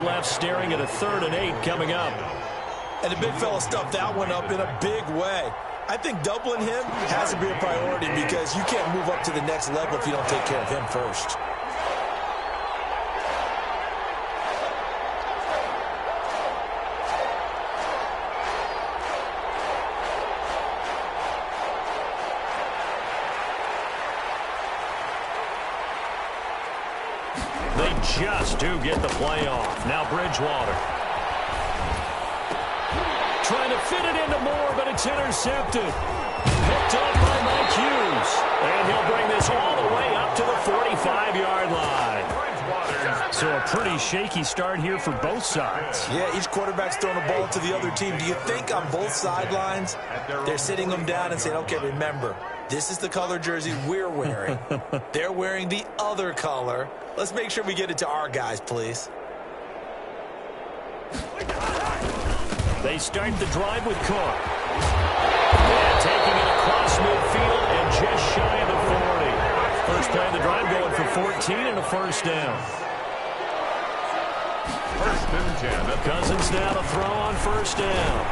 Left staring at a 3rd and 8 coming up. And the big fella stuffed that one up in a big way. I think doubling him has to be a priority because you can't move up to the next level if you don't take care of him first. They just do get the play off. Now Bridgewater. Trying to fit it into Moore, but it's intercepted. Picked up by Mike Hughes. And he'll bring this all the way up to the 45-yard line. So a pretty shaky start here for both sides. Yeah, each quarterback's throwing the ball to the other team. Do you think on both sidelines they're sitting them down and saying, okay, remember, this is the color jersey we're wearing. They're wearing the other color. Let's make sure we get it to our guys, please. They start the drive with Cook. And taking it across midfield and just shy of the 40. First play of the drive going for 14 and a first down. 1st and 10. Cousins now to throw on first down.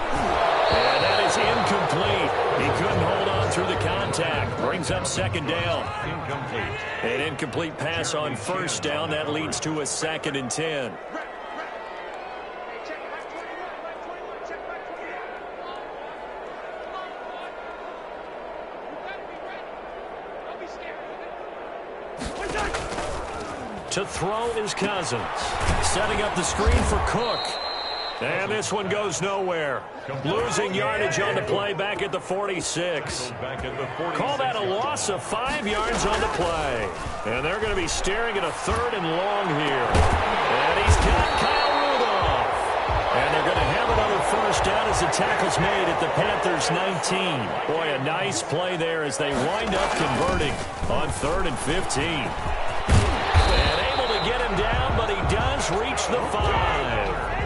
And that is incomplete. He couldn't hold on through the contact. Brings up 2nd down. Incomplete. An incomplete pass on first down. That leads to a 2nd and 10. To throw is Cousins. Setting up the screen for Cook. And this one goes nowhere. Losing yardage on the play back at the 46. Call that a loss of 5 yards on the play. And they're going to be staring at a 3rd and long here. And he's got Kyle Rudolph. And they're going to have another first down as the tackle's made at the Panthers' 19. Boy, a nice play there as they wind up converting on 3rd and 15. And able to get him down, but he does reach the 5.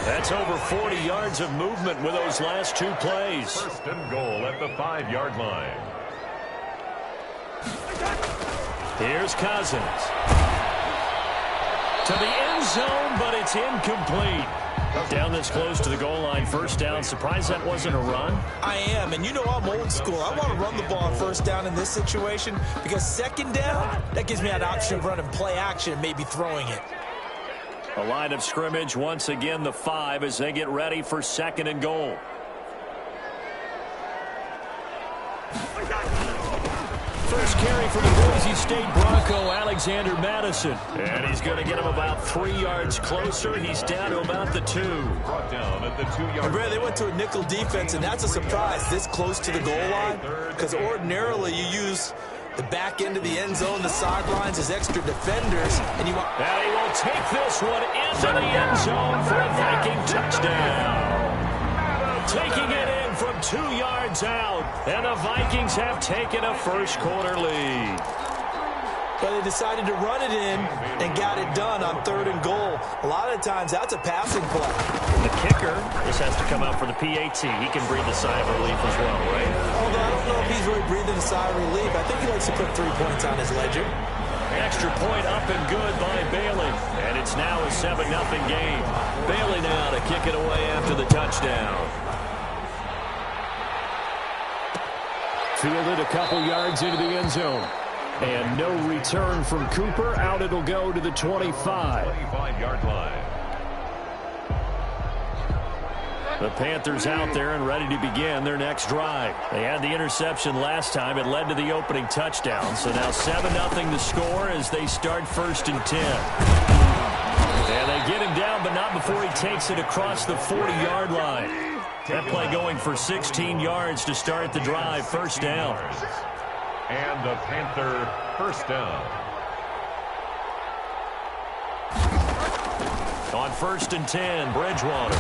That's over 40 yards of movement with those last 2 plays. 1st and goal at the 5-yard line. Here's Cousins. To the end zone, but it's incomplete. Down this close to the goal line, first down. Surprised that wasn't a run? I am, and you know I'm old school. I want to run the ball on first down in this situation because 2nd down, that gives me an option of running play action and maybe throwing it. A line of scrimmage, once again the 5 as they get ready for 2nd and goal. First carry for the Boise State Bronco, Alexander Madison. And he's going to get him about 3 yards closer. He's down to about the 2. Brought down at the 2-yard line. They went to a nickel defense, and that's a surprise this close to the goal line because ordinarily you use the back end of the end zone, the sidelines as extra defenders, and you want... And he will take this one into the end zone for a Viking touchdown. Taking it in from 2 yards out, and the Vikings have taken a first-quarter lead. But they decided to run it in and got it done on 3rd and goal. A lot of times, that's a passing play. The kicker just has to come out for the PAT. He can breathe a sigh of relief as well, right? Although I don't know if he's really breathing a sigh of relief. I think he likes to put 3 points on his ledger. Extra point up and good by Bailey. And it's now a 7-0 game. Bailey now to kick it away after the touchdown. Fielded a couple yards into the end zone. And no return from Cooper. Out it'll go to the 25. 25-yard line. The Panthers out there and ready to begin their next drive. They had the interception last time. It led to the opening touchdown. So now 7-0 the score as they start 1st and 10. And they get him down, but not before he takes it across the 40-yard line. That play going for 16 yards to start the drive. First down. And the Panther first down. On 1st and 10, Bridgewater.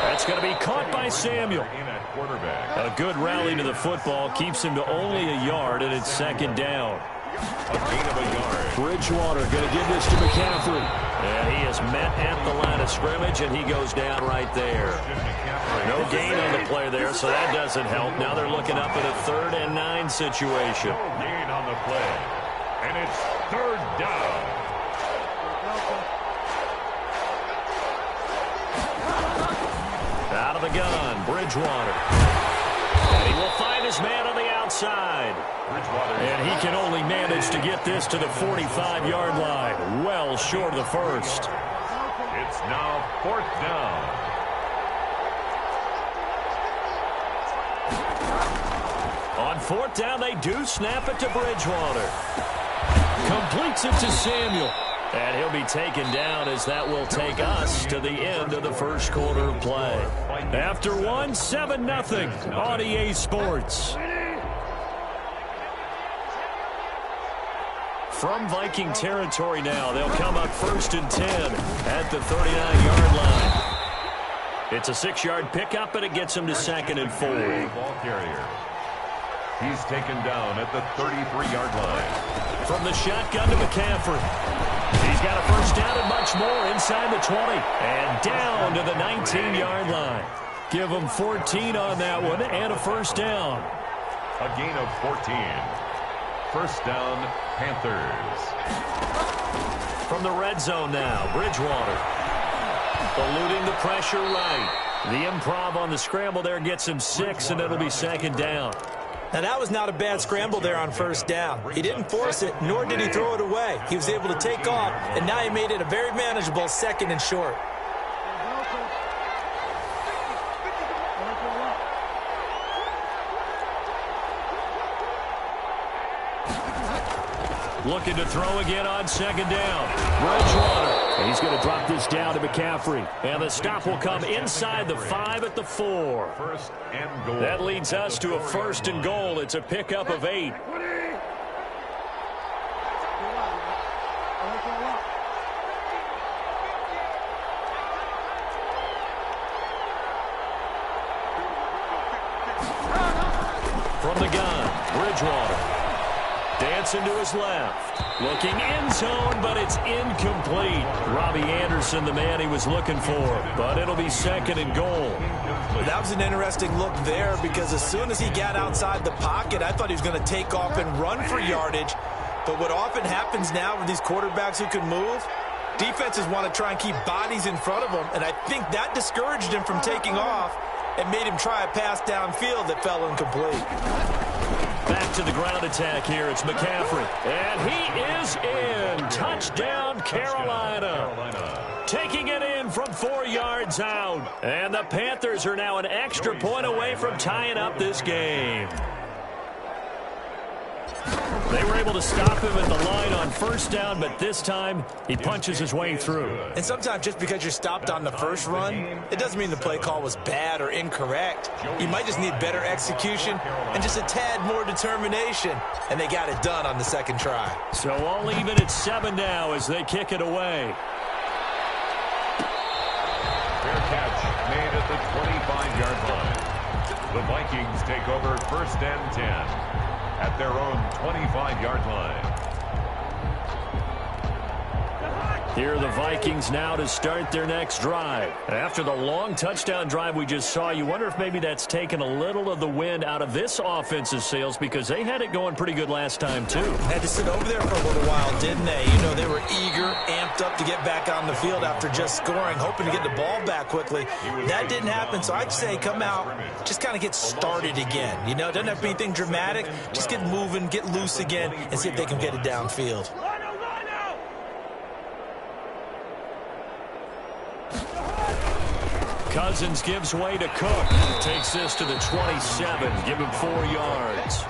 That's going to be caught by Samuel. A good rally to the football keeps him to only a yard, and it's 2nd down. A gain of a yard. Bridgewater going to give this to McCaffrey. And he is met at the line of scrimmage, and he goes down right there. No gain on the play there, so that doesn't help. Now they're looking up at a 3rd and 9 situation. No gain on the play, and it's 3rd down. of the gun, Bridgewater. And he will find his man on the outside. And he can only manage to get this to the 45-yard line, well short of the first. It's now 4th down. On 4th down, they do snap it to Bridgewater. Completes it to Samuel. And he'll be taken down as that will take us to the end of the first quarter of play. After one, 7-0 on EA Sports. From Viking territory now, they'll come up 1st and 10 at the 39-yard line. It's a 6-yard pickup, and it gets him to 2nd and 4. Ball carrier. He's taken down at the 33-yard line. From the shotgun to McCaffrey. He's got a first down and much more inside the 20. And down to the 19-yard line. Give him 14 on that one and a first down. A gain of 14. First down, Panthers. From the red zone now, Bridgewater. Eluding the pressure right. The improv on the scramble there gets him 6, and it'll be 2nd down. Now, that was not a bad scramble there on 1st down. He didn't force it, nor did he throw it away. He was able to take off, and now he made it a very manageable 2nd and short. Looking to throw again on 2nd down. Bridgewater. And he's going to drop this down to McCaffrey. And the stop will come inside the 5 at the 4. First and goal. That leads us to a 1st and goal. It's a pickup of 8. From the gun, Bridgewater. Dancing to his left. Looking end zone, but it's incomplete. Robbie Anderson, the man he was looking for. But it'll be 2nd and goal. That was an interesting look there because as soon as he got outside the pocket, I thought he was going to take off and run for yardage. But what often happens now with these quarterbacks who can move, defenses want to try and keep bodies in front of them. And I think that discouraged him from taking off and made him try a pass downfield that fell incomplete. Back to the ground attack here. It's McCaffrey. And he is in. Touchdown, Carolina. Taking it in from 4 yards out. And the Panthers are now an extra point away from tying up this game. They were able to stop him at the line on 1st down, but this time he punches his way through. And sometimes just because you're stopped on the first run, it doesn't mean the play call was bad or incorrect. You might just need better execution and just a tad more determination, and they got it done on the 2nd try. So all even at 7 now as they kick it away. Fair catch made at the 25-yard line. The Vikings take over 1st and 10. At their own 25-yard line. Here are the Vikings now to start their next drive. After the long touchdown drive we just saw, you wonder if maybe that's taken a little of the wind out of this offensive sails because they had it going pretty good last time, too. Had to sit over there for a little while, didn't they? You know, they were eager, amped up to get back on the field after just scoring, hoping to get the ball back quickly. That didn't happen, so I'd say come out, just kind of get started again. You know, it doesn't have to be anything dramatic. Just get moving, get loose again, and see if they can get it downfield. Cousins gives way to Cook. Takes this to the 27. Give him 4 yards.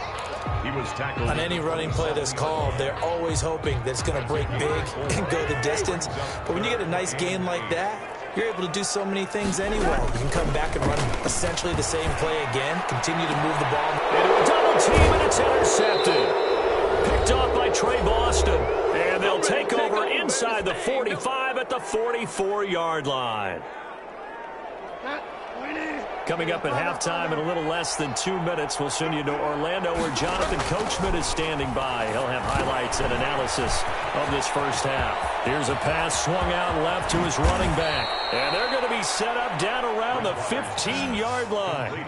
He was tackled. On any running play that's called, they're always hoping that it's going to break big and go the distance. But when you get a nice gain like that, you're able to do so many things anyway. You can come back and run essentially the same play again, continue to move the ball. Into a double team, and it's intercepted. Picked off by Trey Boston. And they'll take over inside the 45 at the 44-yard line. Coming up at halftime in a little less than 2 minutes, we'll send you to Orlando where Jonathan Coachman is standing by. He'll have highlights and analysis of this first half. Here's a pass swung out left to his running back. And they're going to be set up down around the 15-yard line.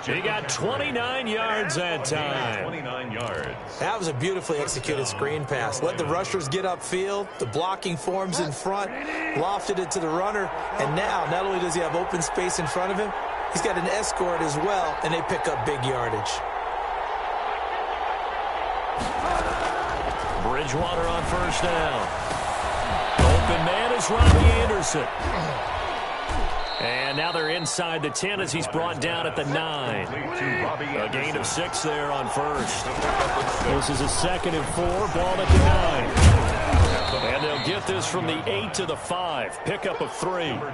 He got 29 yards that time. 29 yards. That was a beautifully executed screen pass. Let the rushers get upfield. The blocking forms in front. Lofted it to the runner. And now, not only does he have open space in front of him, He's got an escort as well, and they pick up big yardage. Bridgewater on first down. Open man is Robbie Anderson. And now they're inside the 10 as he's brought down at the 9. A gain of 6 there on first. This is a 2nd and 4, ball at the 9. And they'll get this from the 8 to the 5. Pickup of 3. Well,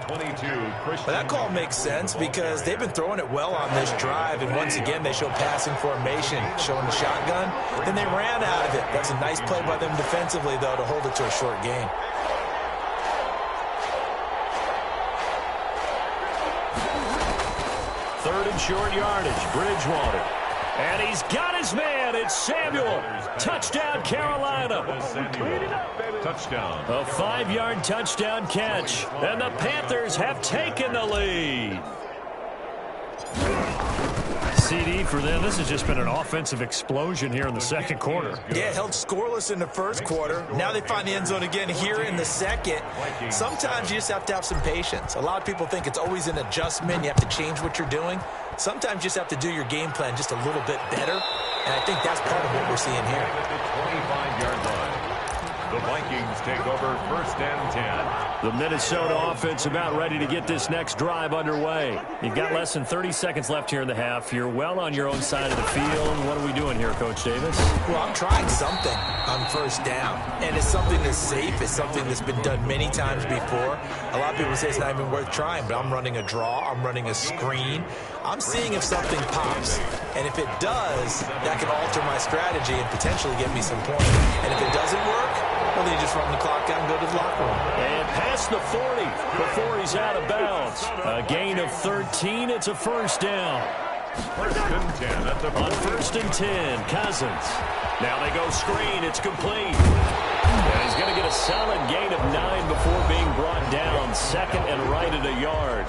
that call makes sense because they've been throwing it well on this drive, and once again they show passing formation, showing the shotgun. Then they ran out of it. That's a nice play by them defensively, though, to hold it to a short gain. Third and short yardage, Bridgewater. And he's got his man. It's Samuel. Touchdown, Carolina. Touchdown. A 5-yard touchdown catch. And the Panthers have taken the lead. CD for them. This has just been an offensive explosion here in the second quarter. Yeah, held scoreless in the first quarter. Now they find the end zone again here in the second. Sometimes you just have to have some patience. A lot of people think it's always an adjustment. You have to change what you're doing. Sometimes you just have to do your game plan just a little bit better. And I think that's part of what we're seeing here. 25-yard line. The Vikings take over first and 10. The Minnesota offense about ready to get this next drive underway. You've got less than 30 seconds left here in the half. You're well on your own side of the field. What are we doing here, Coach Davis? Well, I'm trying something on first down. And it's something that's safe. It's something that's been done many times before. A lot of people say it's not even worth trying, but I'm running a draw. I'm running a screen. I'm seeing if something pops. And if it does, that can alter my strategy and potentially get me some points. And if it doesn't work, well, then you just run the clock out and go to the locker room. And past the 40 before he's out of bounds. A gain of 13. It's a first down. First and 10 at the 40. On first and 10, Cousins. Now they go screen. It's complete. And he's going to get a solid gain of 9 before being brought down. Second and right at a yard.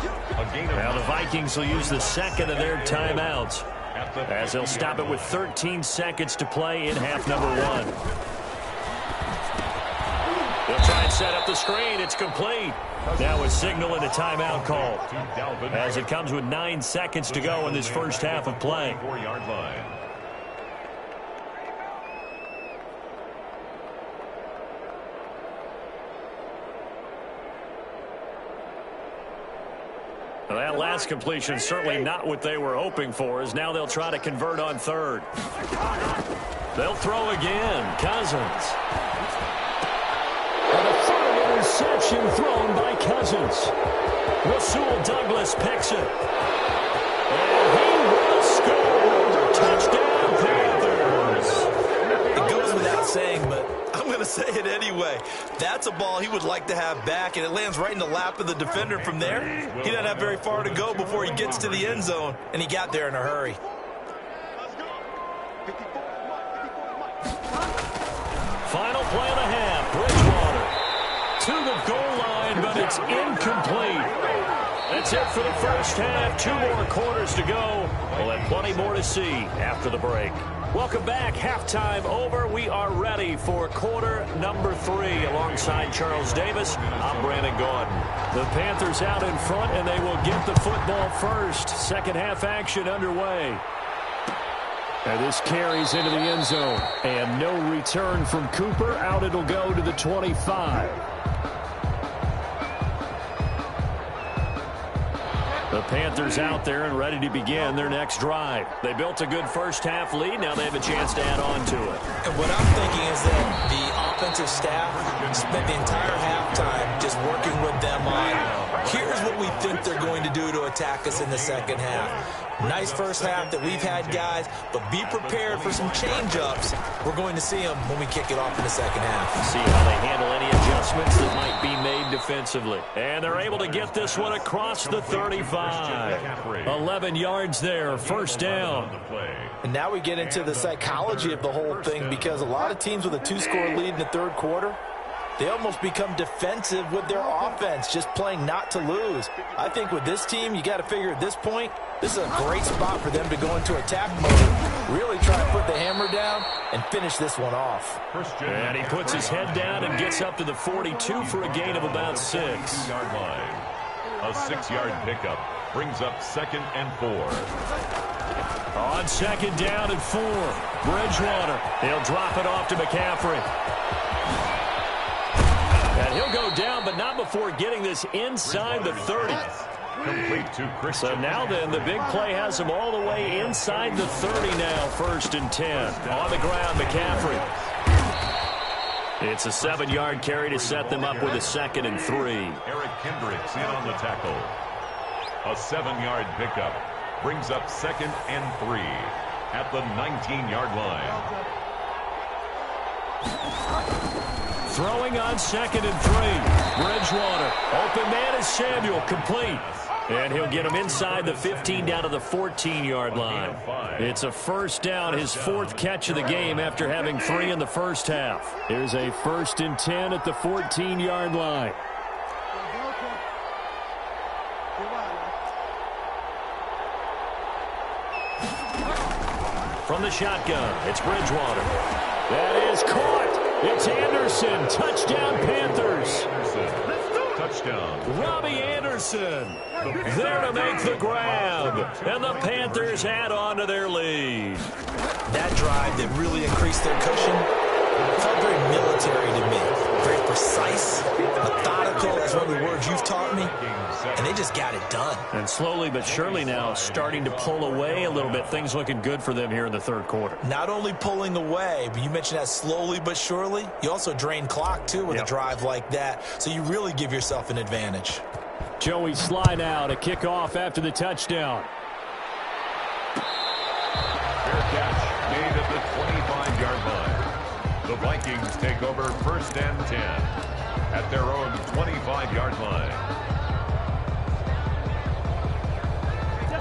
Now the Vikings will use the second of their timeouts as they'll stop it with 13 seconds to play in half number 1. They'll try and set up the screen. It's complete. Now a signal and a timeout call as it comes with 9 seconds to go in this first half of play. 4-yard line. Well, that last completion certainly not what they were hoping for, as now they'll try to convert on third. They'll throw again. Cousins. And a third interception thrown by Cousins. Rasul Douglas picks it. And he will score. Touchdown, Panthers. It goes without saying, but I'm going to say it anyway. That's a ball he would like to have back, and it lands right in the lap of the defender from there. He doesn't have very far to go before he gets to the end zone, and he got there in a hurry. Final play of the half. Bridgewater to the goal line, but it's incomplete. That's it for the first half. 2 more quarters to go. We'll have plenty more to see after the break. Welcome back. Halftime over. We are ready for quarter number 3. Alongside Charles Davis, I'm Brandon Gordon. The Panthers out in front, and they will get the football first. Second half action underway. And this carries into the end zone. And no return from Cooper. Out it'll go to the 25. The Panthers out there and ready to begin their next drive. They built a good first half lead. Now they have a chance to add on to it. And what I'm thinking is that the offensive staff spent the entire halftime just working with them on, here's what we think they're going to do to attack us in the second half. Nice first half that we've had, guys, but be prepared for some change-ups. We're going to see them when we kick it off in the second half. See how they handle any adjustments that might be made defensively. And they're able to get this one across the 35. 11 yards there, first down. And now we get into the psychology of the whole thing, because a lot of teams with a 2-score lead in the third quarter, they almost become defensive with their offense, just playing not to lose. I think with this team, you got to figure at this point, this is a great spot for them to go into attack mode, really try to put the hammer down and finish this one off. And he puts his head down and gets up to the 42 for a gain of about 6. A 6-yard pickup. Brings up 2nd and 4. On 2nd down and 4. Bridgewater. He'll drop it off to McCaffrey. And he'll go down, but not before getting this inside the 30. Complete to Christian. So now then, the big play has him all the way inside the 30 now, 1st and 10. On the ground, McCaffrey. It's a 7-yard carry to set them up with a 2nd and 3. Eric Kendricks in on the tackle. A 7-yard pickup. Brings up 2nd and 3 at the 19-yard line. Throwing on 2nd and 3. Bridgewater. Open man is Samuel. Complete. And he'll get him inside the 15 down to the 14-yard line. It's a 1st down, his 4th catch of the game after having 3 in the first half. Here's a 1st and 10 at the 14-yard line. From the shotgun, it's Bridgewater. That is caught. It's Anderson. Touchdown, Panthers. Touchdown. Robbie Anderson there to make the grab. And the Panthers add on to their lead. That drive that really increased their cushion felt very military to me. Very precise, methodical. That's one of the words you've taught me. And they just got it done. And slowly but surely now starting to pull away a little bit. Things looking good for them here in the 3rd quarter. Not only pulling away, but you mentioned that slowly but surely. You also drain clock, too, with a drive like that. So you really give yourself an advantage. Joey Sly now to kick off after the touchdown. Fair catch made at the 25-yard line. The Vikings take over 1st and 10 at their own 25-yard line.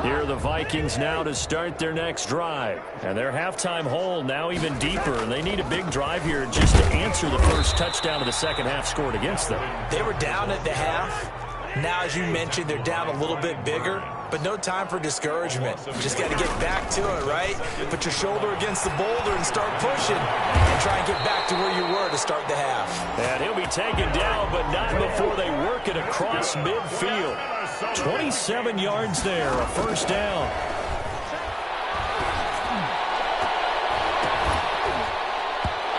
Here are the Vikings now to start their next drive. And their halftime hole now even deeper. And they need a big drive here just to answer the first touchdown of the second half scored against them. They were down at the half. Now, as you mentioned, they're down a little bit bigger. But no time for discouragement. Just got to get back to it, right? Put your shoulder against the boulder and start pushing. And try and get back to where you were to start the half. And he'll be taken down, but not before they work it across midfield. 27 yards there, a 1st down.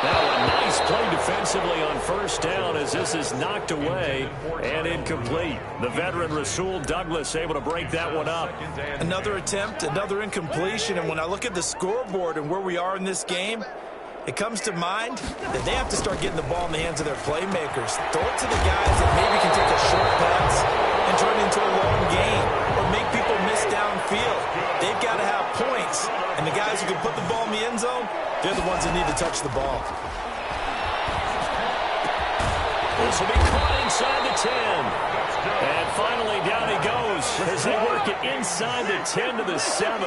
Now a nice play defensively on 1st down as this is knocked away and incomplete. The veteran Rasul Douglas able to break that one up. Another attempt, another incompletion, and when I look at the scoreboard and where we are in this game, it comes to mind that they have to start getting the ball in the hands of their playmakers. Throw it to the guys that maybe can take a short pass and turn it into a long game or make people miss downfield. They've got to have points, and the guys who can put the ball in the end zone, they're the ones that need to touch the ball. This will be caught inside the 10. And finally down he goes as they work it inside the 10 to the 7.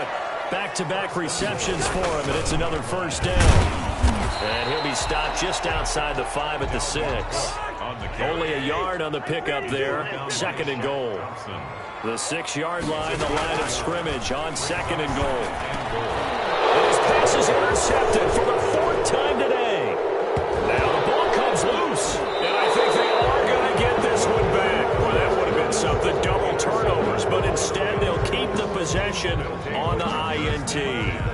Back-to-back receptions for him, and it's another 1st down. And he'll be stopped just outside the 5 at the 6. Only a yard on the pickup there. 2nd and goal. The 6-yard line, the line of scrimmage on 2nd and goal. And his pass is intercepted for the 4th time today. Now the ball comes loose, and I think they are going to get this one back. Well, that would have been something, double turnovers, but instead they'll keep the possession on the INT.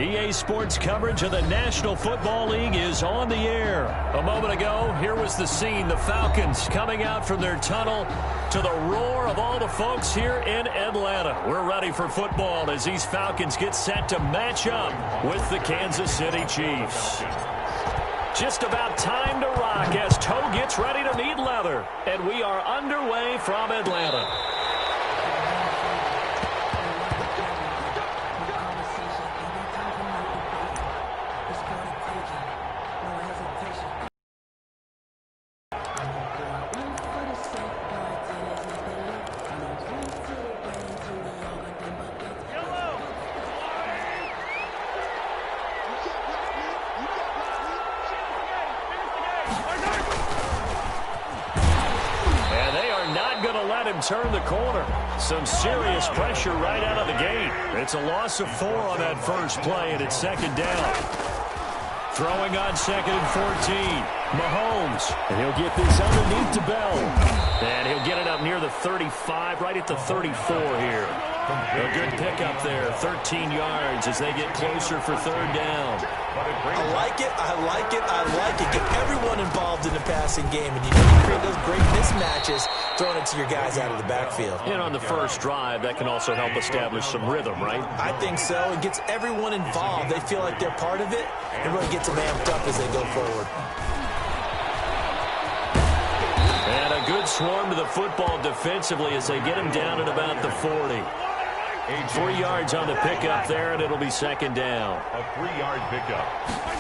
EA Sports coverage of the National Football League is on the air. A moment ago, here was the scene. The Falcons coming out from their tunnel to the roar of all the folks here in Atlanta. We're ready for football as these Falcons get set to match up with the Kansas City Chiefs. Just about time to rock as Toe gets ready to meet leather. And we are underway from Atlanta. Turn the corner. Some serious pressure right out of the gate. It's a loss of 4 on that first play, and it's second down. Throwing on 2nd and 14. Mahomes. And he'll get this underneath to Bell. And he'll get it up near the 35, right at the 34 here. A good pickup there. 13 yards as they get closer for third down. I like it, I like it, I like it. Get everyone involved in the passing game, and you know you create those great mismatches throwing it to your guys out of the backfield. And on the first drive, that can also help establish some rhythm, right? I think so. It gets everyone involved. They feel like they're part of it. It really gets them amped up as they go forward. And a good swarm to the football defensively as they get him down at about the 40. 3 yards on the pickup there, and it'll be second down. A 3-yard pickup.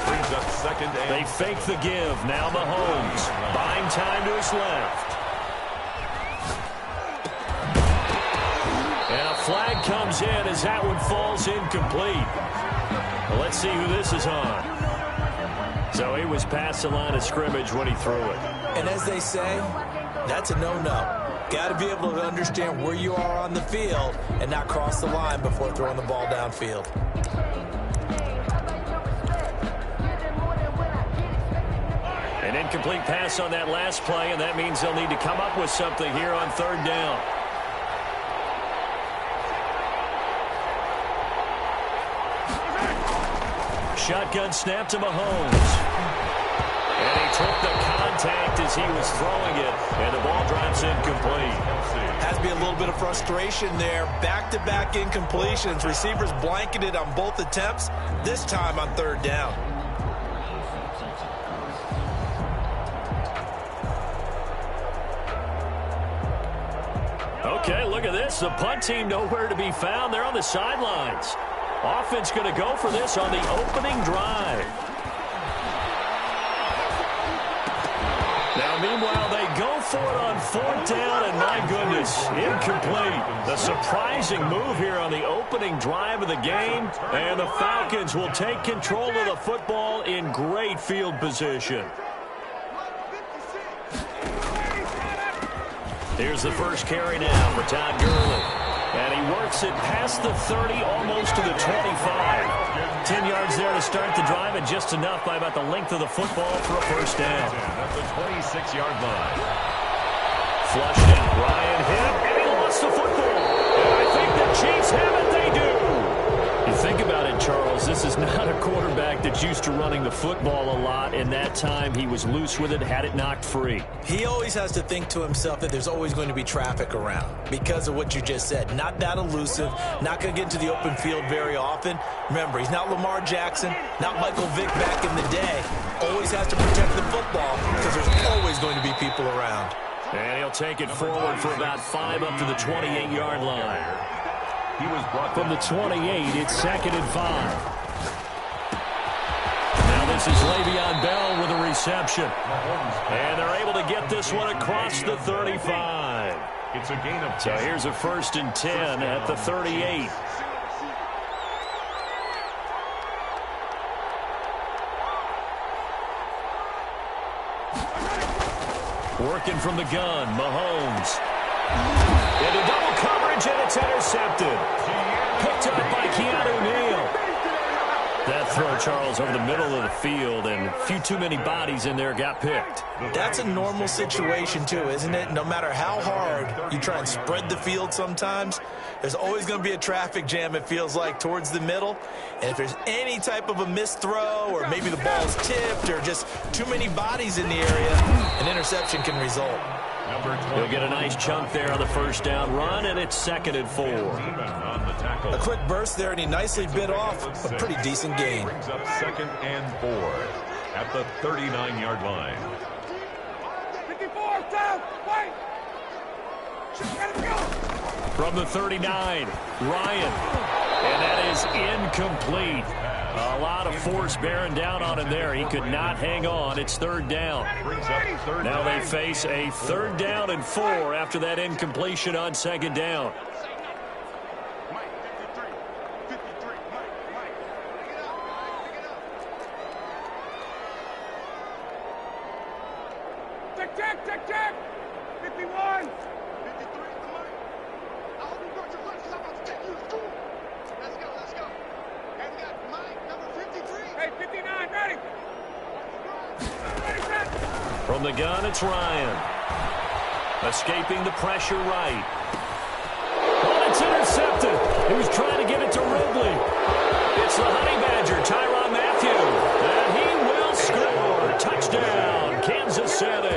Brings up second and... They fake the give. Now Mahomes. Buying time to his left. And a flag comes in as that one falls incomplete. Well, let's see who this is on. So he was past the line of scrimmage when he threw it. And as they say, that's a no-no. Got to be able to understand where you are on the field and not cross the line before throwing the ball downfield. An incomplete pass on that last play, and that means they'll need to come up with something here on third down. Shotgun snap to Mahomes. And he took the contact as he was throwing it, and the ball drops incomplete. Has to be a little bit of frustration there. Back-to-back incompletions. Receivers blanketed on both attempts, this time on third down. Okay, look at this. The punt team nowhere to be found. They're on the sidelines. Offense going to go for this on the opening drive. Now, meanwhile, they go for it on fourth down, and my goodness, incomplete. The surprising move here on the opening drive of the game, and the Falcons will take control of the football in great field position. Here's the first carry now for Todd Gurley. And he works it past the 30, almost to the 25. 10 yards there to start the drive, and just enough by about the length of the football for a first down. At the 26-yard line. Flushed it. Ryan hit, and he lost the football. And I think the Chiefs have it. They do. You think about it, Charles. This is not a quarterback that's used to running the football a lot, and that time he was loose with it, had it knocked free. He always has to think to himself that there's always going to be traffic around because of what you just said. Not that elusive, not going to get into the open field very often. Remember, he's not Lamar Jackson, not Michael Vick back in the day. Always has to protect the football because there's always going to be people around. And he'll take it forward for about 5 up to the 28-yard line. He was brought from the 28, it's 2nd and 5. Now this is Le'Veon Bell with a reception. And they're able to get this one across the 35. It's a gain of 10. So here's a 1st and 10 at the 38. Working from the gun, Mahomes. Into double coverage, and it's intercepted. Picked up by Keanu Neal. That throw, Charles, over the middle of the field, and a few too many bodies in there got picked. That's a normal situation, too, isn't it? No matter how hard you try and spread the field sometimes, there's always going to be a traffic jam, it feels like, towards the middle. And if there's any type of a missed throw or maybe the ball's tipped or just too many bodies in the area, an interception can result. He'll get a nice chunk there on the first down run, and it's 2nd and 4. A quick burst there, and he nicely bit off a pretty decent gain. Brings up 2nd and 4 at the 39-yard line. 54, down, wait. From the 39, Ryan. And that is incomplete. A lot of force bearing down on him there. He could not hang on. It's 3rd down. Now they face a 3rd down and 4 after that incompletion on 2nd down. Check. 51. 53. Let's go. Hey, we got Mike, number 53. Hey, 59, ready. From the gun, it's Ryan. Escaping the pressure right. Oh, it's intercepted. He was trying to get it to Ridley. It's the Honey Badger, Tyrann Mathieu. And he will score. Touchdown, Kansas City.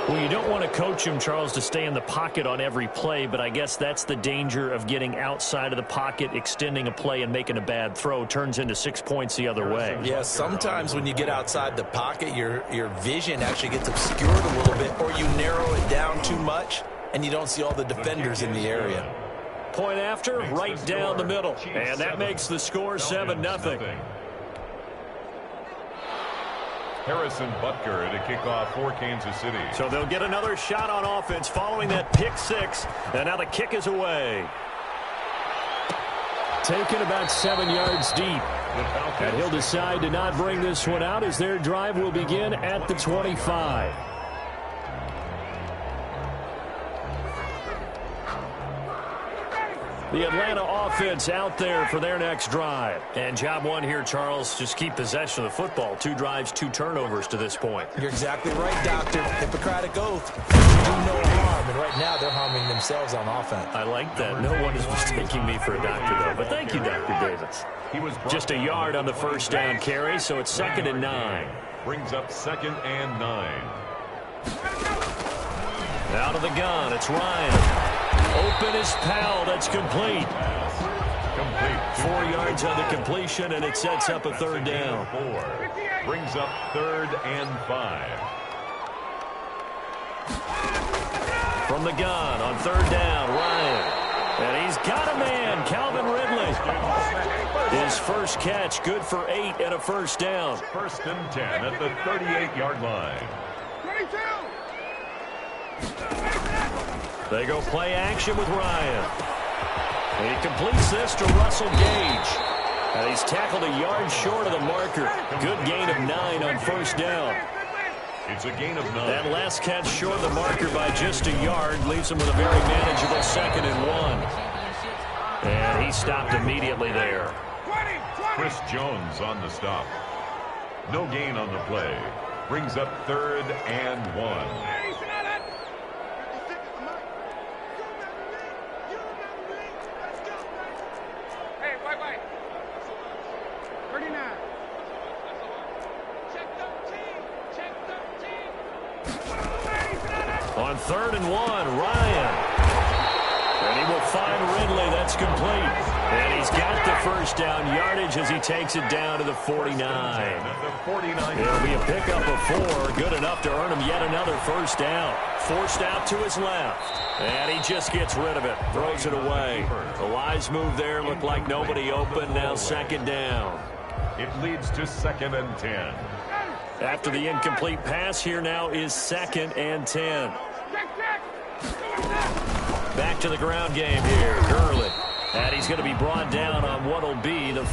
Well, you don't want to coach him, Charles, to stay in the pocket on every play, but I guess that's the danger of getting outside of the pocket, extending a play, and making a bad throw. Turns into 6 points the other way. Yeah, sometimes when you get outside the pocket, your vision actually gets obscured a little bit, or you narrow it down too much, and you don't see all the defenders in the area. Point after, right down the middle. And that makes the score 7-0. Harrison Butker to kick off for Kansas City. So they'll get another shot on offense following that pick 6. And now the kick is away. Taken about 7 yards deep. And he'll decide to not bring this one out as their drive will begin at the 25. The Atlanta offense out there for their next drive. And job one here, Charles, just keep possession of the football. 2 drives, 2 turnovers to this point. You're exactly right, Doctor. Hippocratic oath. Do no harm. And right now they're harming themselves on offense. I like that. No one is mistaking me for a doctor, though. But thank you, Dr. Davis. He was just a yard on the first down carry, so it's 2nd and 9. Brings up 2nd and 9. Out of the gun, it's Ryan. Open is Powell. That's complete. 4 yards on the completion, and it sets up a 3rd down. Brings up 3rd and 5. From the gun on 3rd down, Ryan. And he's got a man, Calvin Ridley. His first catch, good for 8 and a first down. 1st and 10 at the 38-yard line. 22. They go play action with Ryan. And he completes this to Russell Gage. And he's tackled a yard short of the marker. Good gain of 9 on first down. It's a gain of 9. That last catch short of the marker by just a yard leaves him with a very manageable 2nd and 1. And he stopped immediately there. Chris Jones on the stop. No gain on the play. Brings up 3rd and 1. On 3rd and 1, Ryan. And he will find Ridley. That's complete. And he's got the first down yardage as he takes it down to the 49. It'll be a pickup of 4. Good enough to earn him yet another first down. Forced out to his left. And he just gets rid of it. Throws it away. The wise move there. Looked like nobody open. Now 2nd down. It leads to 2nd and 10. After the incomplete pass, here now is 2nd and 10. Back to the ground game here. Gurley. And he's going to be brought down on what will be the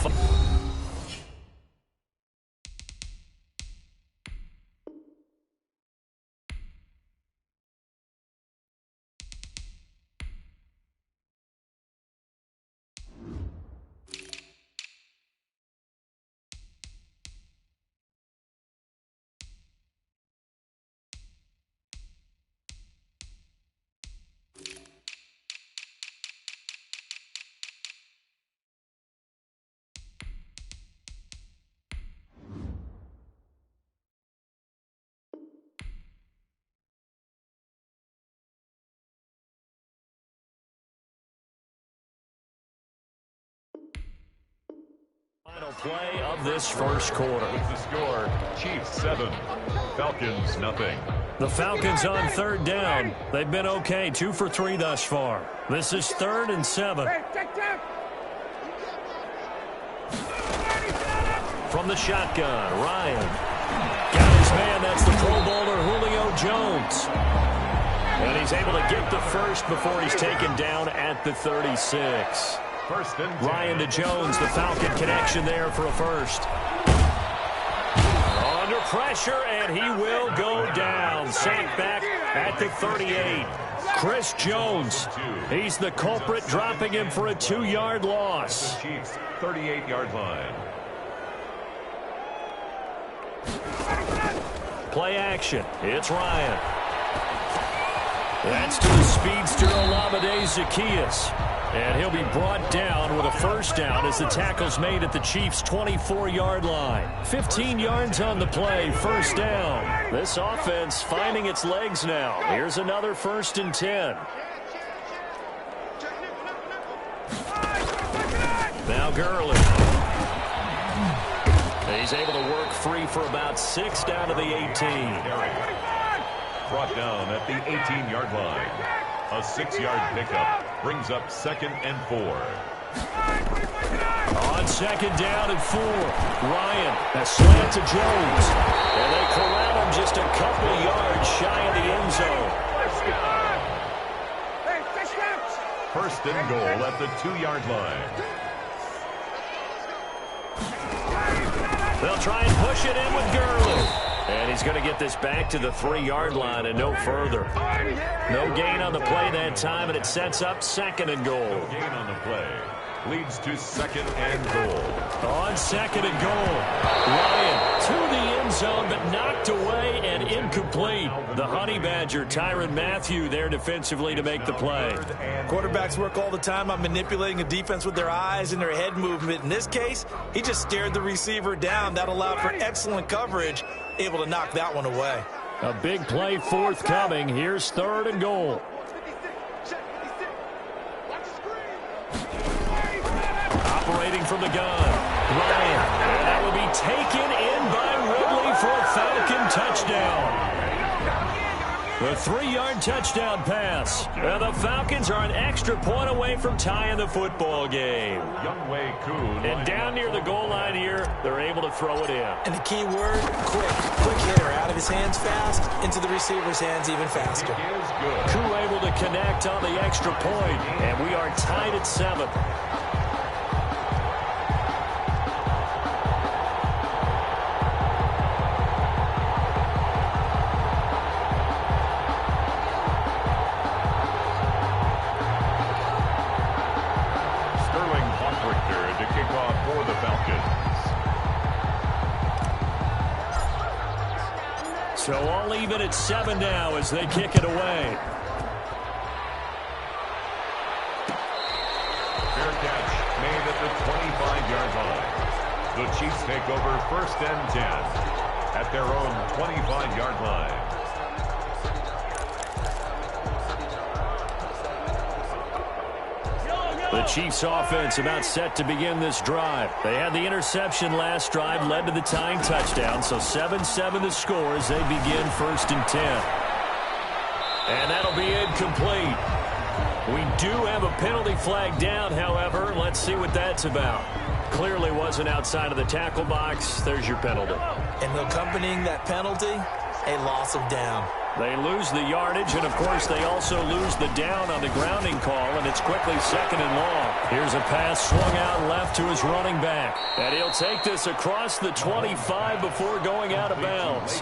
final play of this first quarter. With the score, Chiefs 7, Falcons nothing. The Falcons on third down. They've been okay, 2 for 3 thus far. This is 3rd and 7. From the shotgun, Ryan. Got his man, that's the Pro Bowler Julio Jones. And he's able to get the first before he's taken down at the 36. First and 10. Ryan to Jones, the Falcon connection there for a first. Under pressure, and he will go down. Sacked back at the 38. Chris Jones, he's the culprit, dropping him for a 2-yard loss. The Chiefs 38-yard line. Play action. It's Ryan. That's to the speedster Olamide Zaccheaus. And he'll be brought down with a first down as the tackle's made at the Chiefs' 24-yard line. 15 yards on the play, first down. This offense finding its legs now. Here's another 1st and 10. Now Gurley. He's able to work free for about 6 down to the 18. Brought down at the 18-yard line. A 6-yard pickup brings up 2nd and 4. On 2nd down and 4. Ryan, a slant to Jones. And they corral him just a couple yards shy of the end zone. First and goal at the 2-yard line. They'll try and push it in with Gurley. And he's going to get this back to the 3-yard line and no further. No gain on the play that time, and it sets up 2nd and goal. No gain on the play. Leads to 2nd and goal. On 2nd and goal. Ryan to the end zone, but knocked away and incomplete. The Honey Badger, Tyrann Mathieu, there defensively to make the play. Quarterbacks work all the time on manipulating a defense with their eyes and their head movement. In this case, he just stared the receiver down. That allowed for excellent coverage, able to knock that one away. A big play forthcoming. Here's 3rd and goal. Operating from the gun, Ryan. And that will be taken in by Ridley for a Falcon touchdown. The 3-yard touchdown pass. And the Falcons are an extra point away from tying the football game. And down near the goal line here, they're able to throw it in. And the key word, quick. Quick hitter. Out of his hands fast, into the receiver's hands even faster. Koo able to connect on the extra point. And we are tied at 7. So all even at 7 now as they kick it away. Fair catch made at the 25-yard line. The Chiefs take over 1st and 10 at their own 25-yard line. The Chiefs offense about set to begin this drive. They had the interception last drive, led to the tying touchdown, so 7-7 the score as they begin 1st and 10. And that'll be incomplete. We do have a penalty flag down, however. Let's see what that's about. Clearly wasn't outside of the tackle box. There's your penalty. And accompanying that penalty, a loss of down. They lose the yardage, and, of course, they also lose the down on the grounding call, and it's quickly 2nd and long. Here's a pass swung out left to his running back. And he'll take this across the 25 before going out of bounds.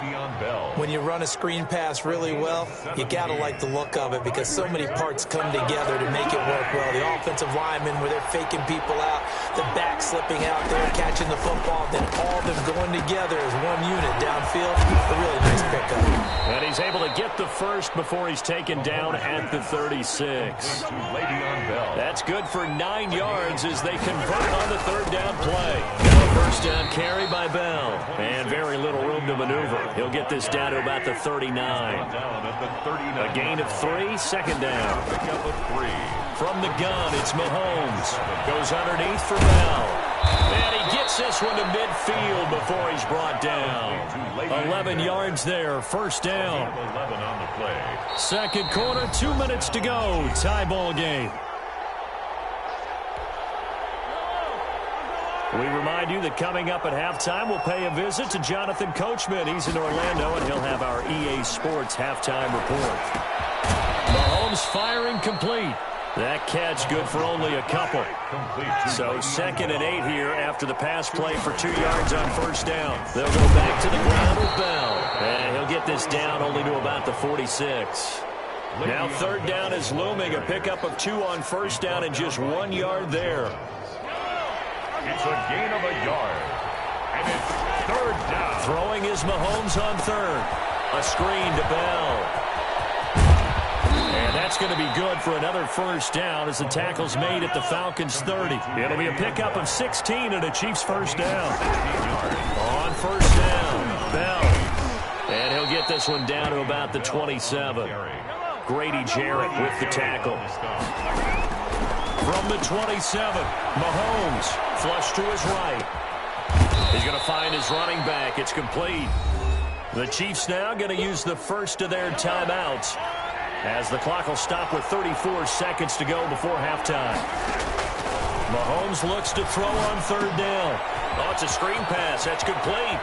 When you run a screen pass really well, you got to like the look of it because so many parts come together to make it work well. The offensive linemen, where they're faking people out, the back slipping out there, catching the football, then all of them going together as one unit downfield. A really nice pickup. And he's able to get the first before he's taken down at the 36. That's good for 9 yards as they convert on the 3rd down play. First down carry by Bell. And very little room to maneuver. He'll get this down to about the 39. A gain of 3, 2nd down. From the gun, it's Mahomes. Goes underneath for Bell. And he gets this one to midfield before he's brought down. 11 yards there, first down. 11 on the play. Second quarter, 2 minutes to go. Tie ball game. We remind you that coming up at halftime, we'll pay a visit to Jonathan Coachman. He's in Orlando, and he'll have our EA Sports halftime report. Mahomes firing complete. That catch good for only a couple. So 2nd and 8 here after the pass play for 2 yards on first down. They'll go back to the ground with Bell. And he'll get this down only to about the 46. Now 3rd down is looming. A pickup of 2 on first down and just 1 yard there. It's a gain of a yard. And it's 3rd down. Throwing is Mahomes on 3rd. A screen to Bell. And that's going to be good for another first down as the tackle's made at the Falcons' 30. It'll be a pickup of 16 and a Chiefs first down. On first down, Bell. And he'll get this one down to about the 27. Grady Jarrett with the tackle. From the 27, Mahomes flush to his right. He's going to find his running back. It's complete. The Chiefs now going to use the first of their timeouts, as the clock will stop with 34 seconds to go before halftime. Mahomes looks to throw on 3rd down. Oh, it's a screen pass. That's complete.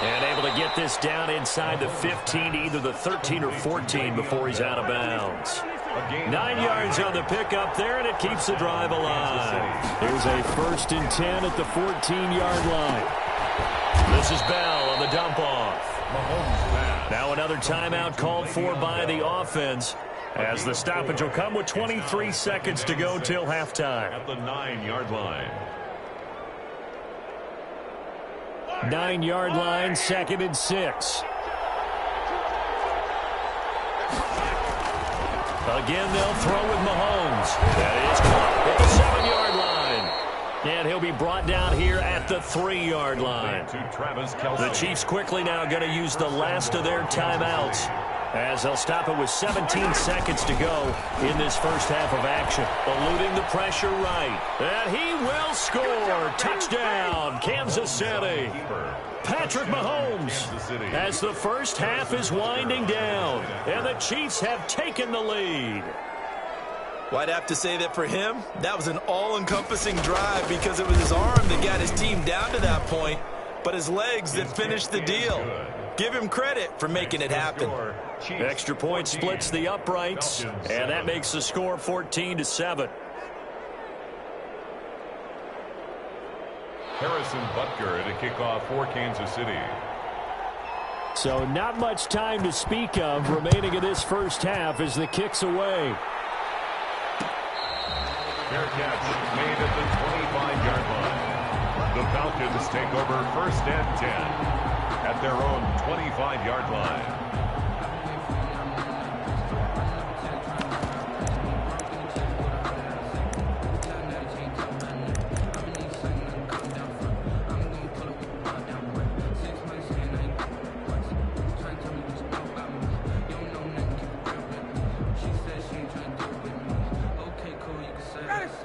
And able to get this down inside the 15 to either the 13 or 14 before he's out of bounds. 9 yards on the pickup there, and it keeps the drive alive. Here's a 1st and 10 at the 14-yard line. This is Bell on the dump-off. Now another timeout called for by the offense, as the stoppage will come with 23 seconds to go till halftime. At the 9-yard line. 9-yard line, 2nd and 6. Again, they'll throw with Mahomes. That is caught at the 7-yard line. And he'll be brought down here at the 3-yard line. The Chiefs quickly now going to use the last of their timeouts, as they'll stop it with 17 seconds to go in this first half of action. Eluding the pressure right. And he will score. Touchdown, Kansas City. Patrick Mahomes, as the first half is winding down, and the Chiefs have taken the lead. Well, I'd have to say that for him, that was an all-encompassing drive, because it was his arm that got his team down to that point, but his legs that finished the deal. Give him credit for making it happen. Extra point splits the uprights, and that makes the score 14-7. Harrison Butker at a kickoff for Kansas City. So not much time to speak of remaining in this first half as the kick's away. Fair catch made at the 25-yard line. The Falcons take over 1st and 10 at their own 25-yard line.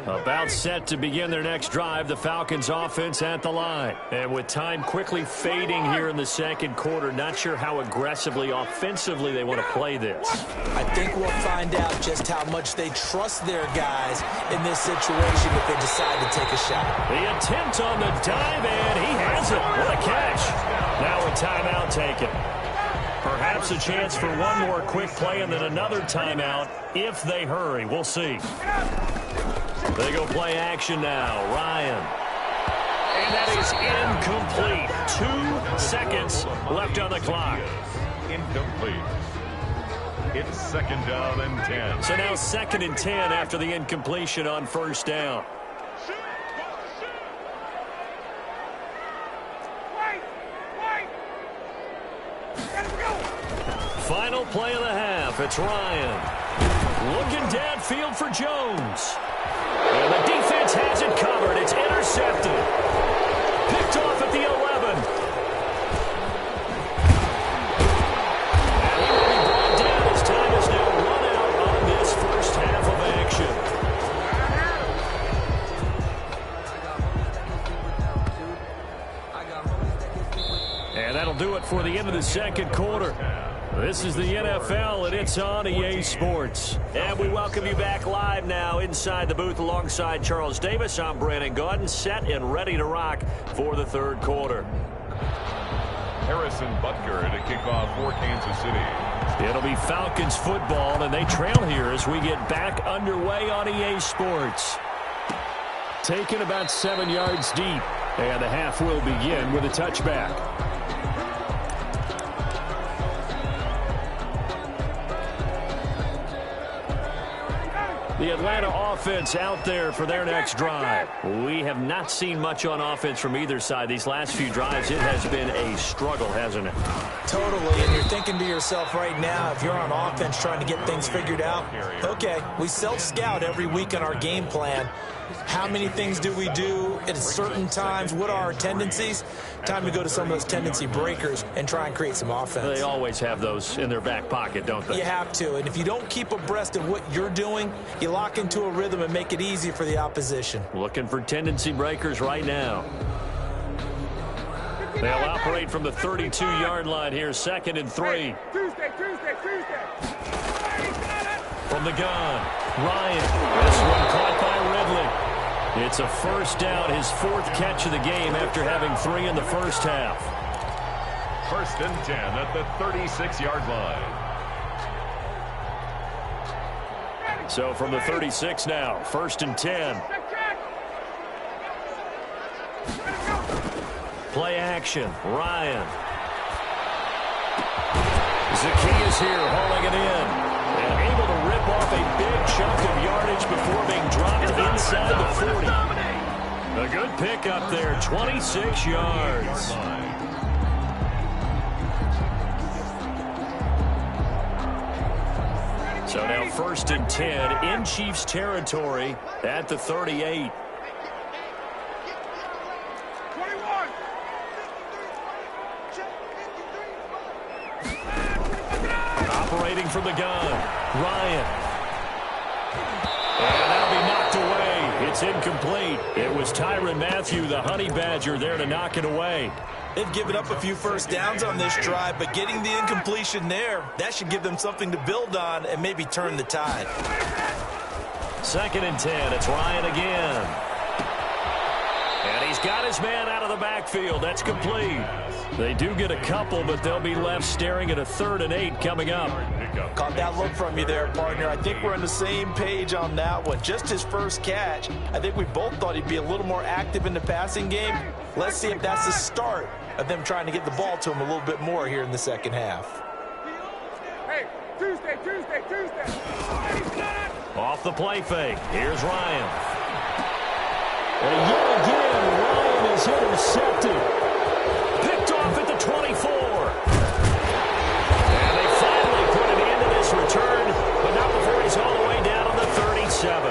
About set to begin their next drive, the Falcons offense at the line. And with time quickly fading here in the second quarter, not sure how aggressively, offensively they want to play this. I think we'll find out just how much they trust their guys in this situation if they decide to take a shot. The attempt on the dive, and he has it. What a catch. Now a timeout taken. Perhaps a chance for one more quick play and then another timeout if they hurry. We'll see. They go play action now. Ryan. And that is incomplete. 2 seconds left on the clock. Incomplete. It's 2nd down and 10. So now 2nd and 10 after the incompletion on first down. Final play of the half. It's Ryan. Looking downfield for Jones. And the defense has it covered. It's intercepted. Picked off at the 11. And he will be brought down as time is now run out on this first half of action. for the end of the second quarter. This is the NFL, and it's on EA Sports. And we welcome you back live now inside the booth alongside Charles Davis. I'm Brandon Gaudin, set and ready to rock for the third quarter. Harrison Butker to kick off for Kansas City. It'll be Falcons football, and they trail here as we get back underway on EA Sports. Taken about 7 yards deep, and the half will begin with a touchback. The Atlanta offense out there for their next drive. We have not seen much on offense from either side. These last few drives, it has been a struggle, hasn't it? Totally, and you're thinking to yourself right now, if you're on offense trying to get things figured out, okay, we self-scout every week on our game plan. How many things do we do at certain times? What are our tendencies? Time to go to some of those tendency breakers and try and create some offense. They always have those in their back pocket, don't they? You have to, and if you don't keep abreast of what you're doing, you lock into a rhythm and make it easy for the opposition. Looking for tendency breakers right now. They'll operate from the 32-yard line here, 2nd and 3. Tuesday. From the gun, Ryan. This one caught by Ridley. It's a first down, his 4th catch of the game after having 3 in the first half. 1st and 10 at the 36-yard line. So from the 36 now, 1st and 10. Play action, Ryan. Zacchaeus here hauling it in. And able to rip off a big chunk of yardage before being dropped inside the 40. A good pickup there, 26 yards. So now 1st and 10 in Chiefs territory at the 38. 21. Operating from the gun, Ryan. And that'll be knocked away. It's incomplete. It was Tyrann Mathieu, the Honey Badger, there to knock it away. They've given up a few first downs on this drive, but getting the incompletion there, that should give them something to build on and maybe turn the tide. 2nd and 10. It's Ryan again. And he's got his man out of the backfield. That's complete. They do get a couple, but they'll be left staring at a 3rd and 8 coming up. Caught that look from you there, partner. I think we're on the same page on that one. Just his first catch. I think we both thought he'd be a little more active in the passing game. Let's see if that's the start of them trying to get the ball to him a little bit more here in the second half. Hey, Tuesday. Off the play fake. Here's Ryan. And yet again, Ryan is intercepted. Picked off at the 24. And they finally put an end to this return, but not before he's all the way down on the 37.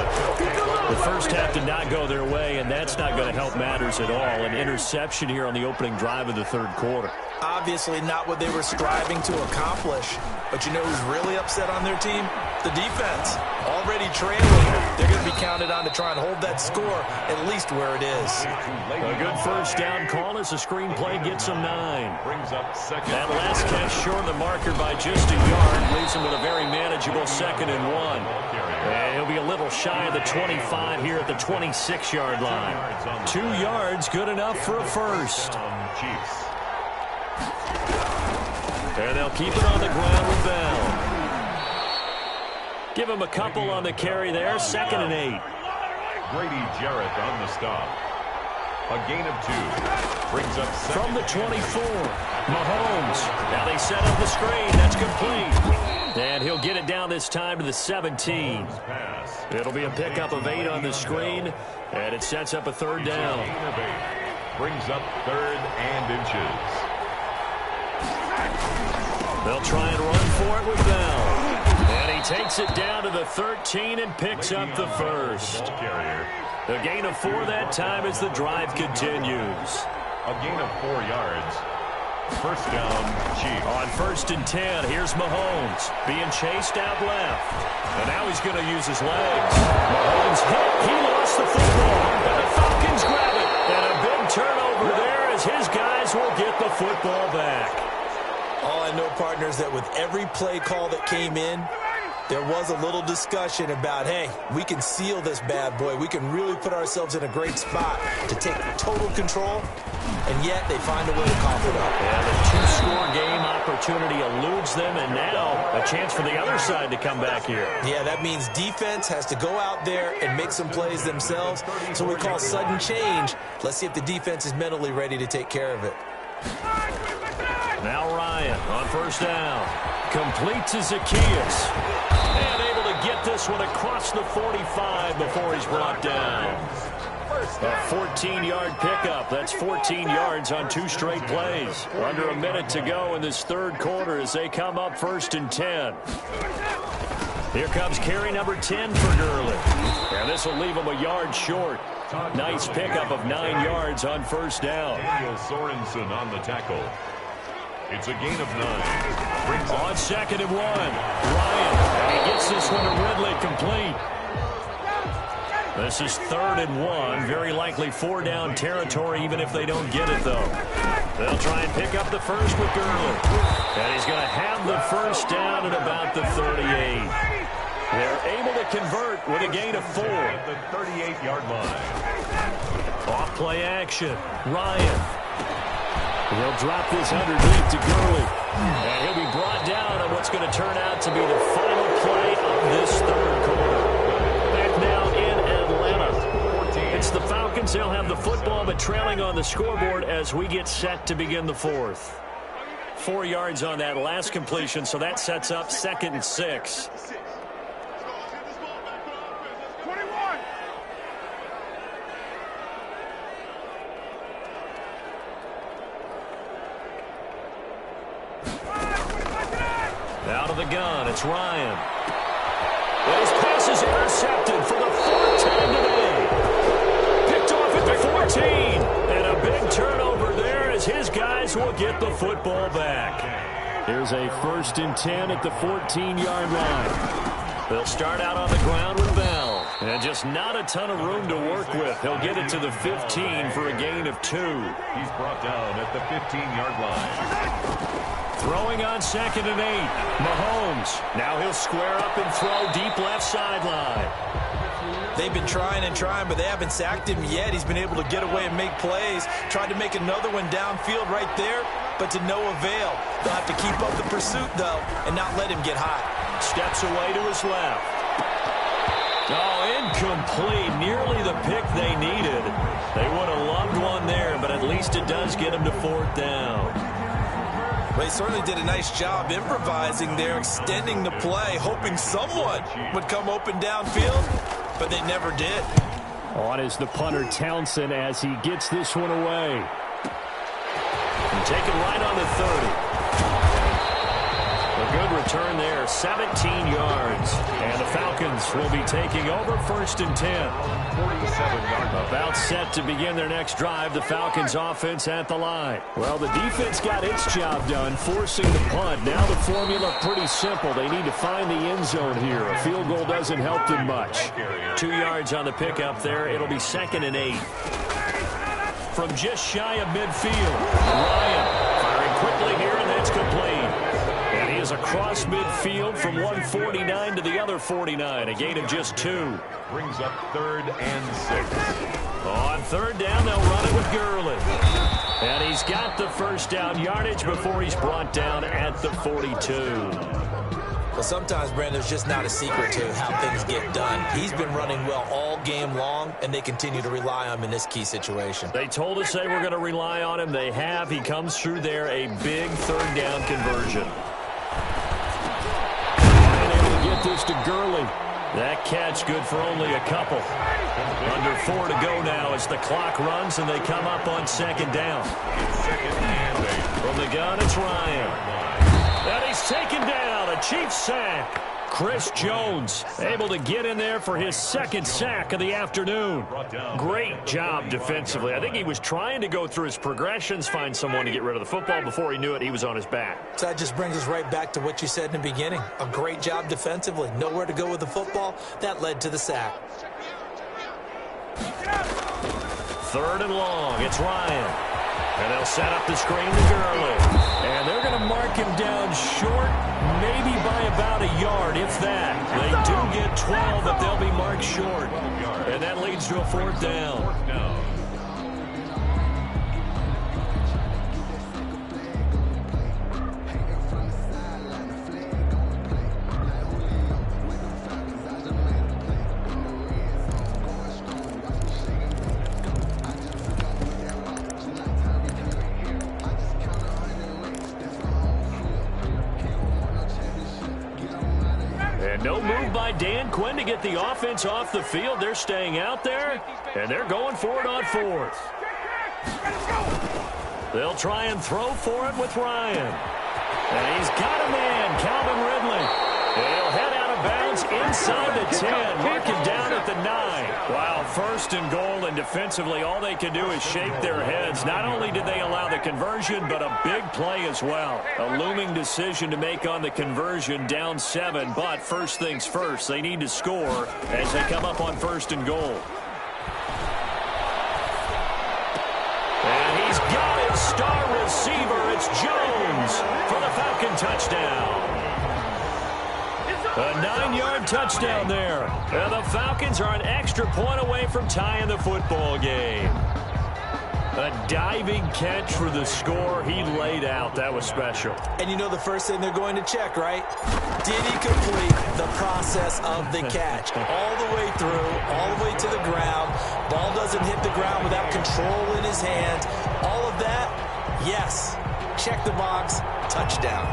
The first half did not go their way, and that's not going to help matters at all. An interception here on the opening drive of the third quarter. Obviously not what they were striving to accomplish. But you know who's really upset on their team? The defense. Already trailing. They're going to be counted on to try and hold that score at least where it is. A good first down call as the screen play gets him 9. Brings up 2nd. That last catch short of the marker by just a yard leaves him with a very manageable 2nd and 1. And he'll be a little shy of the 25 here at the 26-yard line. 2 yards, good enough for a first. Chiefs. And they'll keep it on the ground with Bell. Give him a couple on the carry there, 2nd and 8. Grady Jarrett on the stop. A gain of 2. Brings up 2nd. From the 24, Mahomes. Now they set up the screen. That's complete. And he'll get it down this time to the 17. It'll be a pickup of 8 on the screen, and it sets up a 3rd down. Brings up 3rd and inches. They'll try and run for it with Bell. And he takes it down to the 13 and picks up the first. A gain of 4 that time as the drive continues. A gain of 4 yards. First down, Chiefs. On 1st and 10, here's Mahomes being chased out left. And now he's going to use his legs. Mahomes hit. He lost the football. And the Falcons grab it. And a big turnover there as his guys will get the football back. All I know, partner, is that with every play call that came in, there was a little discussion about, hey, we can seal this bad boy. We can really put ourselves in a great spot to take total control, and yet they find a way to cough it up. Yeah, the two-score game opportunity eludes them, and now a chance for the other side to come back here. Yeah, that means defense has to go out there and make some plays themselves. So we call sudden change. Let's see if the defense is mentally ready to take care of it. Now Ryan on first down. Complete to Zacchaeus. And able to get this one across the 45 before he's brought down. A 14-yard pickup. That's 14 yards on 2 straight plays. Under a minute to go in this third quarter as they come up 1st and 10. Here comes carry number 10 for Gurley. And this will leave him a yard short. Nice pickup of 9 yards on first down. Daniel Sorensen on the tackle. It's a gain of 9. On 2nd and 1. Ryan, and he gets this one to Ridley complete. This is 3rd and 1. Very likely 4-down territory, even if they don't get it, though. They'll try and pick up the first with Gurley. And he's going to have the first down at about the 38. They're able to convert with a gain of 4. At the 38-yard line. Off play action. Ryan. He'll drop this underneath to Gurley. And he'll be brought down on what's going to turn out to be the final play of this third quarter. Back now in Atlanta. It's the Falcons. They'll have the football, but trailing on the scoreboard as we get set to begin the fourth. 4 yards on that last completion, so that sets up 2nd and 6. Out of the gun, it's Ryan. And his pass is intercepted for the 4th time today. Picked off at the 14. And a big turnover there as his guys will get the football back. Here's a 1st and 10 at the 14-yard line. They'll start out on the ground with Bell. And just not a ton of room to work with. He'll get it to the 15 for a gain of 2. He's brought down at the 15-yard line. Throwing on 2nd and 8. Mahomes. Now he'll square up and throw deep left sideline. They've been trying and trying, but they haven't sacked him yet. He's been able to get away and make plays. Tried to make another one downfield right there, but to no avail. They'll have to keep up the pursuit, though, and not let him get hot. Steps away to his left. Oh, incomplete. Nearly the pick they needed. They would have loved one there, but at least it does get him to 4th down. Well, he certainly did a nice job improvising there, extending the play, hoping someone would come open downfield, but they never did. On is the punter Townsend as he gets this one away. And take it right on the 30. A good return there, 17 yards. And the Falcons will be taking over 1st and 10. 47-yard line. About set to begin their next drive, the Falcons offense at the line. Well, the defense got its job done, forcing the punt. Now the formula pretty simple. They need to find the end zone here. A field goal doesn't help them much. 2 yards on the pickup there. It'll be 2nd and 8. From just shy of midfield, Ryan firing quickly here, and that's complete. And he is across midfield from 149 to the other 49, a gain of just 2. Brings up 3rd and 6. On 3rd down, they'll run it with Gurley. And he's got the first down yardage before he's brought down at the 42. Well, sometimes, Brandon, there's just not a secret to how things get done. He's been running well all game long, and they continue to rely on him in this key situation. They told us they were going to rely on him. They have. He comes through there, a big 3rd down conversion. And able to get this to Gurley. That catch good for only a couple. Under 4 to go now as the clock runs and they come up on 2nd down. From the gun, it's Ryan. And he's taken down. A Chiefs sack. Chris Jones able to get in there for his 2nd sack of the afternoon. Great job defensively. I think he was trying to go through his progressions, find someone to get rid of the football. Before he knew it, he was on his back. So that just brings us right back to what you said in the beginning. A great job defensively. Nowhere to go with the football. That led to the sack. 3rd and long. It's Ryan. And they'll set up the screen to Gurley. And they're going to mark him down short, maybe by about a yard, if that. They do get 12, but they'll be marked short. And that leads to a 4th down. No move by Dan Quinn to get the offense off the field. They're staying out there, and they're going for it on 4th. They'll try and throw for it with Ryan. And he's got a man, Calvin Ridley. He'll head out of bounds inside the 10, mark him down at the 9. Wow, 1st and goal, and defensively all they can do is shake their heads. Not only did they allow the conversion, but a big play as well. A looming decision to make on the conversion, down 7, but first things first, they need to score as they come up on 1st and goal. And he's got his star receiver. It's Jones for the Falcon touchdown. A 9-yard touchdown there. And the Falcons are an extra point away from tying the football game. A diving catch for the score. He laid out. That was special. And you know the first thing they're going to check, right? Did he complete the process of the catch? All the way through, all the way to the ground. Ball doesn't hit the ground without control in his hands. All of that, yes. Check the box. Touchdown.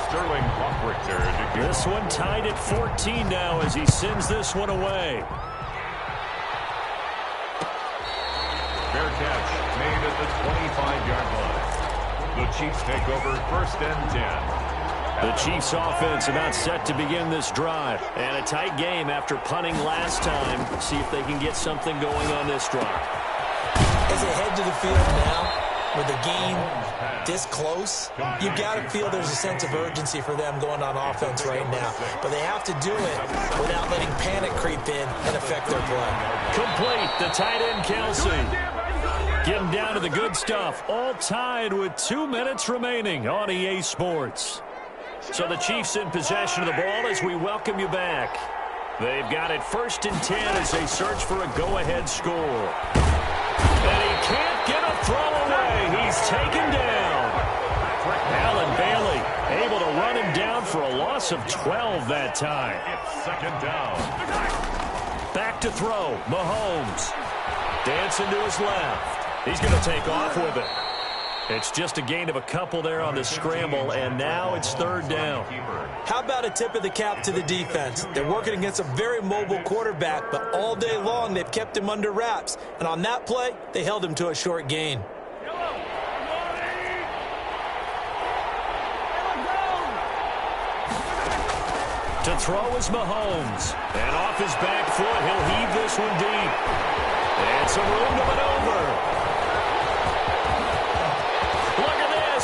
Sterling Hoffrichter. This one tied at 14 now as he sends this one away. Fair catch made at the 25-yard line. The Chiefs take over 1st and 10. The Chiefs offense about set to begin this drive. And a tight game after punting last time. See if they can get something going on this drive. As they head to the field now, with the game this close, you've got to feel there's a sense of urgency for them going on offense right now. But they have to do it without letting panic creep in and affect their play. Complete, the tight end Kelsey. Getting down to the good stuff. All tied with 2 minutes remaining on EA Sports. So the Chiefs in possession of the ball as we welcome you back. They've got it 1st and 10 as they search for a go-ahead score. And he can't get a throw away. He's taken down. Allen Bailey able to run him down for a loss of 12 that time. It's 2nd down. Back to throw. Mahomes. Dancing to his left. He's going to take off with it. It's just a gain of a couple there on the scramble, and now it's 3rd down. How about a tip of the cap to the defense? They're working against a very mobile quarterback, but all day long they've kept him under wraps. And on that play, they held him to a short gain. To throw is Mahomes. And off his back foot, he'll heave this one deep. And some room to maneuver.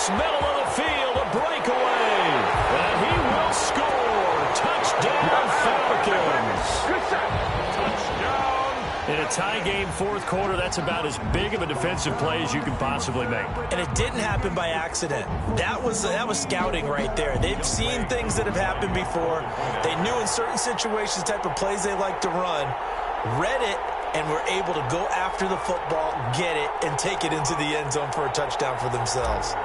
Middle of the field, a breakaway. And he will score. Touchdown, Falcons. Touchdown. In a tie game, 4th quarter, that's about as big of a defensive play as you can possibly make. And it didn't happen by accident. That was scouting right there. They've seen things that have happened before. They knew in certain situations the type of plays they like to run, read it, and were able to go after the football, get it, and take it into the end zone for a touchdown for themselves.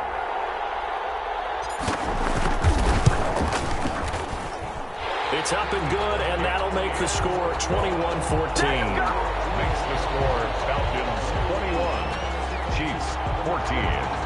It's up and good, and that'll make the score 21-14. Makes the score Falcons 21, Chiefs 14.